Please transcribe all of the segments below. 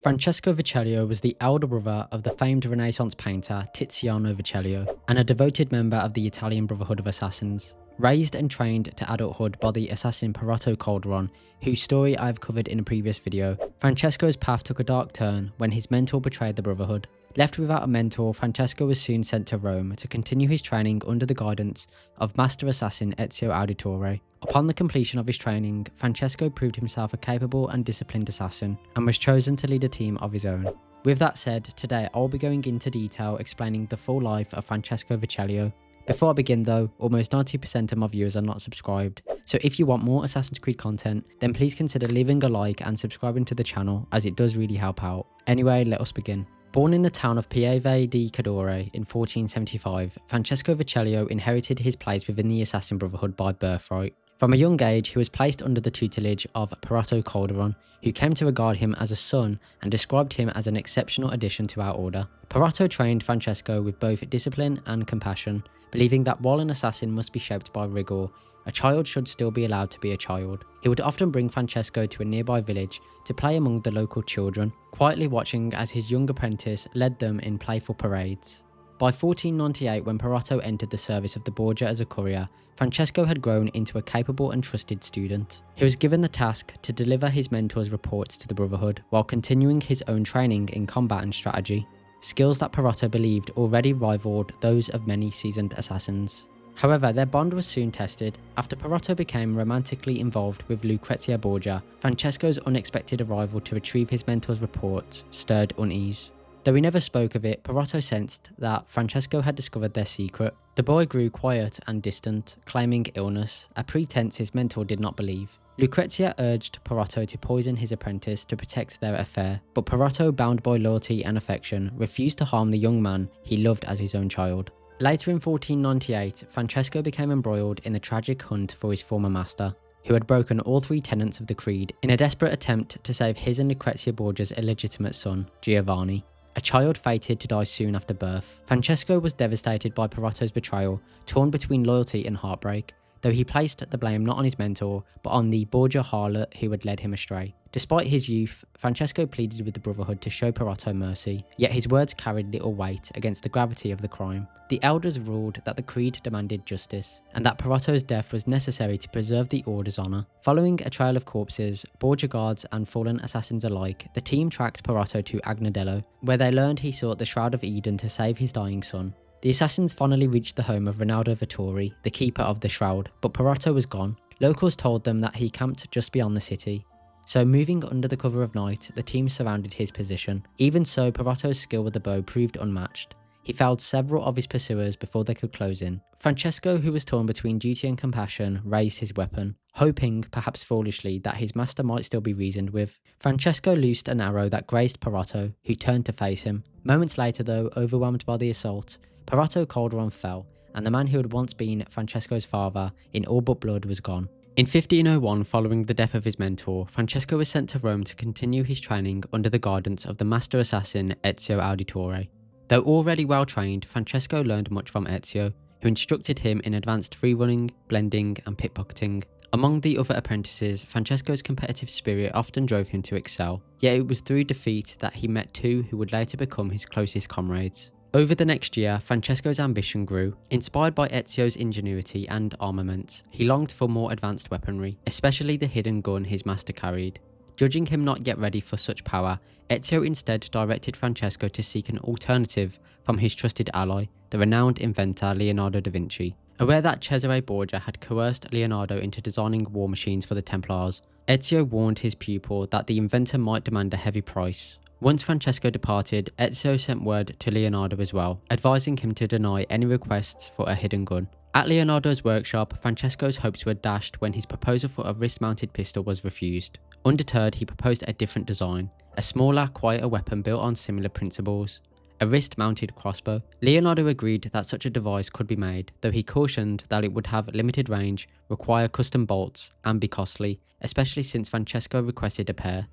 Francesco Vecellio was the elder brother of the famed Renaissance painter Tiziano Vecellio and a devoted member of the Italian Brotherhood of Assassins. Raised and trained to adulthood by the assassin Perotto Calderon, whose story I have covered in a previous video, Francesco's path took a dark turn when his mentor betrayed the Brotherhood. Left without a mentor, Francesco was soon sent to Rome to continue his training under the guidance of Master Assassin Ezio Auditore. Upon the completion of his training, Francesco proved himself a capable and disciplined assassin, and was chosen to lead a team of his own. With that said, today I'll be going into detail explaining the full life of Francesco Vecellio. Before I begin though, almost 90% of my viewers are not subscribed, so if you want more Assassin's Creed content, then please consider leaving a like and subscribing to the channel, as it does really help out. Anyway, let us begin. Born in the town of Pieve di Cadore in 1475, Francesco Vecellio inherited his place within the Assassin Brotherhood by birthright. From a young age, he was placed under the tutelage of Perotto Calderon, who came to regard him as a son and described him as an exceptional addition to our order. Perotto trained Francesco with both discipline and compassion, believing that while an assassin must be shaped by rigour, a child should still be allowed to be a child. He would often bring Francesco to a nearby village to play among the local children, quietly watching as his young apprentice led them in playful parades. By 1498, when Perotto entered the service of the Borgia as a courier, Francesco had grown into a capable and trusted student. He was given the task to deliver his mentor's reports to the Brotherhood while continuing his own training in combat and strategy, skills that Perotto believed already rivaled those of many seasoned assassins. However, their bond was soon tested. After Perotto became romantically involved with Lucrezia Borgia, Francesco's unexpected arrival to retrieve his mentor's reports stirred unease. Though he never spoke of it, Perotto sensed that Francesco had discovered their secret. The boy grew quiet and distant, claiming illness, a pretense his mentor did not believe. Lucrezia urged Perotto to poison his apprentice to protect their affair, but Perotto, bound by loyalty and affection, refused to harm the young man he loved as his own child. Later in 1498, Francesco became embroiled in the tragic hunt for his former master, who had broken all three tenets of the creed in a desperate attempt to save his and Lucrezia Borgia's illegitimate son, Giovanni, a child fated to die soon after birth. Francesco was devastated by Perotto's betrayal, torn between loyalty and heartbreak, though he placed the blame not on his mentor, but on the Borgia harlot who had led him astray. Despite his youth, Francesco pleaded with the Brotherhood to show Perotto mercy, yet his words carried little weight against the gravity of the crime. The elders ruled that the creed demanded justice, and that Perotto's death was necessary to preserve the order's honour. Following a trail of corpses, Borgia guards and fallen assassins alike, the team tracked Perotto to Agnadello, where they learned he sought the Shroud of Eden to save his dying son. The assassins finally reached the home of Rinaldo Vittori, the keeper of the shroud, but Perotto was gone. Locals told them that he camped just beyond the city. So moving under the cover of night, the team surrounded his position. Even so, Perotto's skill with the bow proved unmatched. He felled several of his pursuers before they could close in. Francesco, who was torn between duty and compassion, raised his weapon, hoping, perhaps foolishly, that his master might still be reasoned with. Francesco loosed an arrow that grazed Perotto, who turned to face him. Moments later though, overwhelmed by the assault, Perotto Calderon fell, and the man who had once been Francesco's father, in all but blood, was gone. In 1501, following the death of his mentor, Francesco was sent to Rome to continue his training under the guidance of the master assassin Ezio Auditore. Though already well trained, Francesco learned much from Ezio, who instructed him in advanced free-running, blending and pickpocketing. Among the other apprentices, Francesco's competitive spirit often drove him to excel, yet it was through defeat that he met two who would later become his closest comrades. Over the next year, Francesco's ambition grew. Inspired by Ezio's ingenuity and armaments, he longed for more advanced weaponry, especially the hidden gun his master carried. Judging him not yet ready for such power, Ezio instead directed Francesco to seek an alternative from his trusted ally, the renowned inventor Leonardo da Vinci. Aware that Cesare Borgia had coerced Leonardo into designing war machines for the Templars, Ezio warned his pupil that the inventor might demand a heavy price. Once Francesco departed, Ezio sent word to Leonardo as well, advising him to deny any requests for a hidden gun. At Leonardo's workshop, Francesco's hopes were dashed when his proposal for a wrist-mounted pistol was refused. Undeterred, he proposed a different design, a smaller, quieter weapon built on similar principles, a wrist-mounted crossbow. Leonardo agreed that such a device could be made, though he cautioned that it would have limited range, require custom bolts, and be costly, especially since Francesco requested a pair.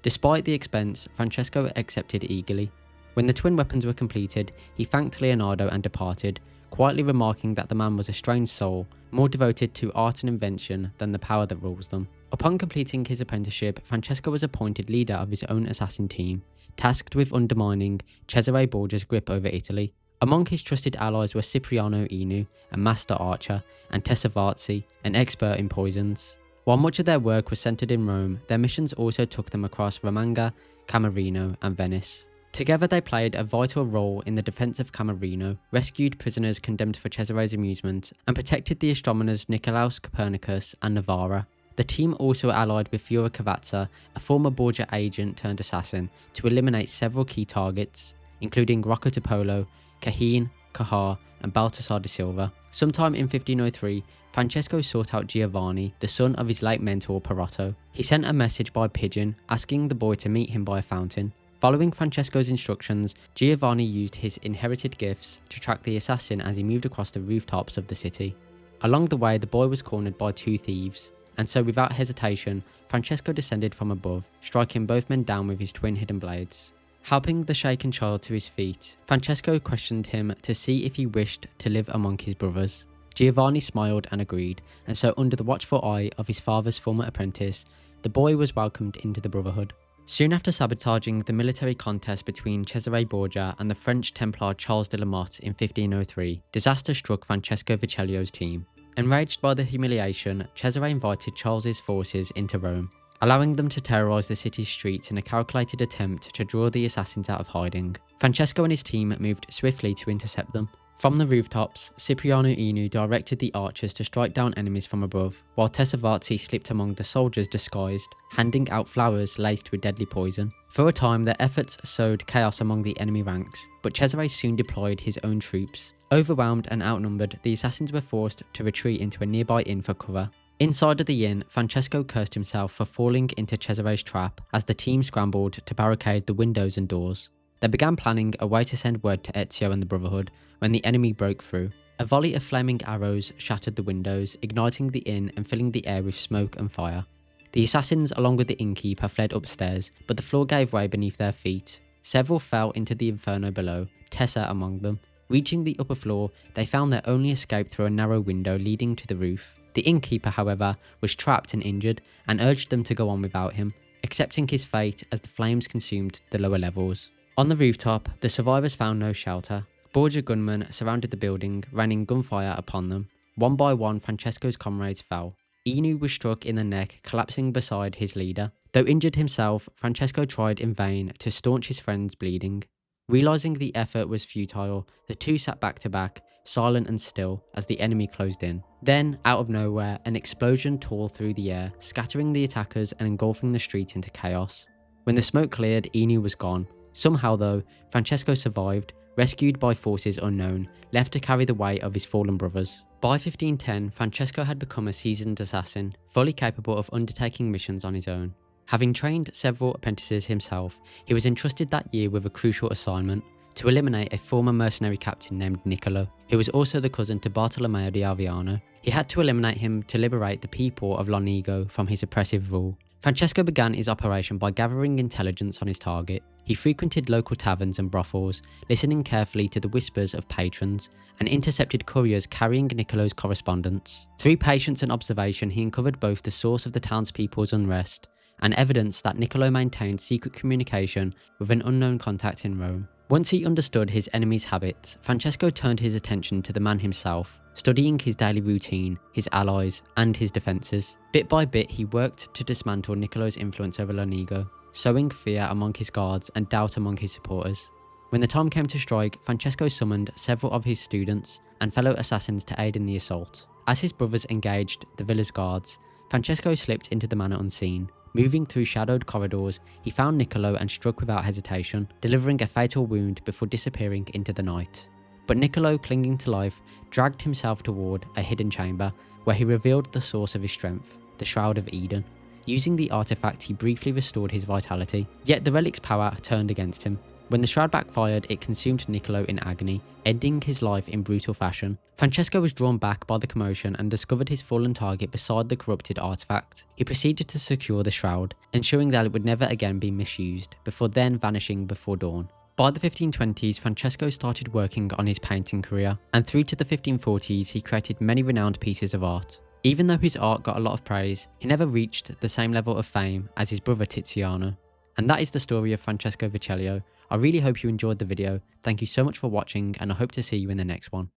Despite the expense, Francesco accepted eagerly. When the twin weapons were completed, he thanked Leonardo and departed, quietly remarking that the man was a strange soul, more devoted to art and invention than the power that rules them. Upon completing his apprenticeship, Francesco was appointed leader of his own assassin team, tasked with undermining Cesare Borgia's grip over Italy. Among his trusted allies were Cipriano Inu, a master archer, and Tessa Varzi, an expert in poisons. While much of their work was centered in Rome, their missions also took them across Romagna, Camerino, and Venice. Together they played a vital role in the defense of Camerino, rescued prisoners condemned for Cesare's amusement, and protected the astronomers Nicolaus Copernicus and Navarra. The team also allied with Fiora Cavazza, a former Borgia agent turned assassin, to eliminate several key targets, including Rocco Topolo, Cahine, Cahar, and Baltasar da Silva. Sometime in 1503, Francesco sought out Giovanni, the son of his late mentor Perotto. He sent a message by pigeon asking the boy to meet him by a fountain. Following Francesco's instructions, Giovanni used his inherited gifts to track the assassin as he moved across the rooftops of the city. Along the way, the boy was cornered by two thieves, and so without hesitation, Francesco descended from above, striking both men down with his twin hidden blades. Helping the shaken child to his feet, Francesco questioned him to see if he wished to live among his brothers. Giovanni smiled and agreed, and so under the watchful eye of his father's former apprentice, the boy was welcomed into the Brotherhood. Soon after sabotaging the military contest between Cesare Borgia and the French Templar Charles de la Motte in 1503, disaster struck Francesco Vecellio's team. Enraged by the humiliation, Cesare invited Charles's forces into Rome, allowing them to terrorise the city's streets in a calculated attempt to draw the assassins out of hiding. Francesco and his team moved swiftly to intercept them. From the rooftops, Cipriano Inu directed the archers to strike down enemies from above, while Tessa Varzi slipped among the soldiers disguised, handing out flowers laced with deadly poison. For a time, their efforts sowed chaos among the enemy ranks, but Cesare soon deployed his own troops. Overwhelmed and outnumbered, the assassins were forced to retreat into a nearby inn for cover. Inside of the inn, Francesco cursed himself for falling into Cesare's trap as the team scrambled to barricade the windows and doors. They began planning a way to send word to Ezio and the Brotherhood when the enemy broke through. A volley of flaming arrows shattered the windows, igniting the inn and filling the air with smoke and fire. The assassins, along with the innkeeper, fled upstairs, but the floor gave way beneath their feet. Several fell into the inferno below, Tessa among them. Reaching the upper floor, they found their only escape through a narrow window leading to the roof. The innkeeper, however, was trapped and injured, and urged them to go on without him, accepting his fate as the flames consumed the lower levels. On the rooftop, the survivors found no shelter. Borgia gunmen surrounded the building, raining gunfire upon them. One by one, Francesco's comrades fell. Inu was struck in the neck, collapsing beside his leader. Though injured himself, Francesco tried in vain to staunch his friend's bleeding. Realising the effort was futile, the two sat back to back, silent and still, as the enemy closed in. Then, out of nowhere, an explosion tore through the air, scattering the attackers and engulfing the street into chaos. When the smoke cleared, Inu was gone. Somehow though, Francesco survived, rescued by forces unknown, left to carry the weight of his fallen brothers. By 1510, Francesco had become a seasoned assassin, fully capable of undertaking missions on his own. Having trained several apprentices himself, he was entrusted that year with a crucial assignment: to eliminate a former mercenary captain named Niccolo, who was also the cousin to Bartolomeo di Alviano. He had to eliminate him to liberate the people of Lonigo from his oppressive rule. Francesco began his operation by gathering intelligence on his target. He frequented local taverns and brothels, listening carefully to the whispers of patrons, and intercepted couriers carrying Niccolo's correspondence. Through patience and observation, he uncovered both the source of the townspeople's unrest and evidence that Niccolo maintained secret communication with an unknown contact in Rome. Once he understood his enemy's habits, Francesco turned his attention to the man himself, studying his daily routine, his allies, and his defences. Bit by bit, he worked to dismantle Niccolo's influence over Lonigo, sowing fear among his guards and doubt among his supporters. When the time came to strike, Francesco summoned several of his students and fellow assassins to aid in the assault. As his brothers engaged the villa's guards, Francesco slipped into the manor unseen. Moving through shadowed corridors, he found Niccolo and struck without hesitation, delivering a fatal wound before disappearing into the night. But Niccolo, clinging to life, dragged himself toward a hidden chamber where he revealed the source of his strength, the Shroud of Eden. Using the artifact, he briefly restored his vitality, yet the relic's power turned against him. When the shroud backfired, it consumed Niccolo in agony, ending his life in brutal fashion. Francesco was drawn back by the commotion and discovered his fallen target beside the corrupted artifact. He proceeded to secure the shroud, ensuring that it would never again be misused, before then vanishing before dawn. By the 1520s, Francesco started working on his painting career, and through to the 1540s he created many renowned pieces of art. Even though his art got a lot of praise, he never reached the same level of fame as his brother Tiziano. And that is the story of Francesco Vecellio. I really hope you enjoyed the video. Thank you so much for watching, and I hope to see you in the next one.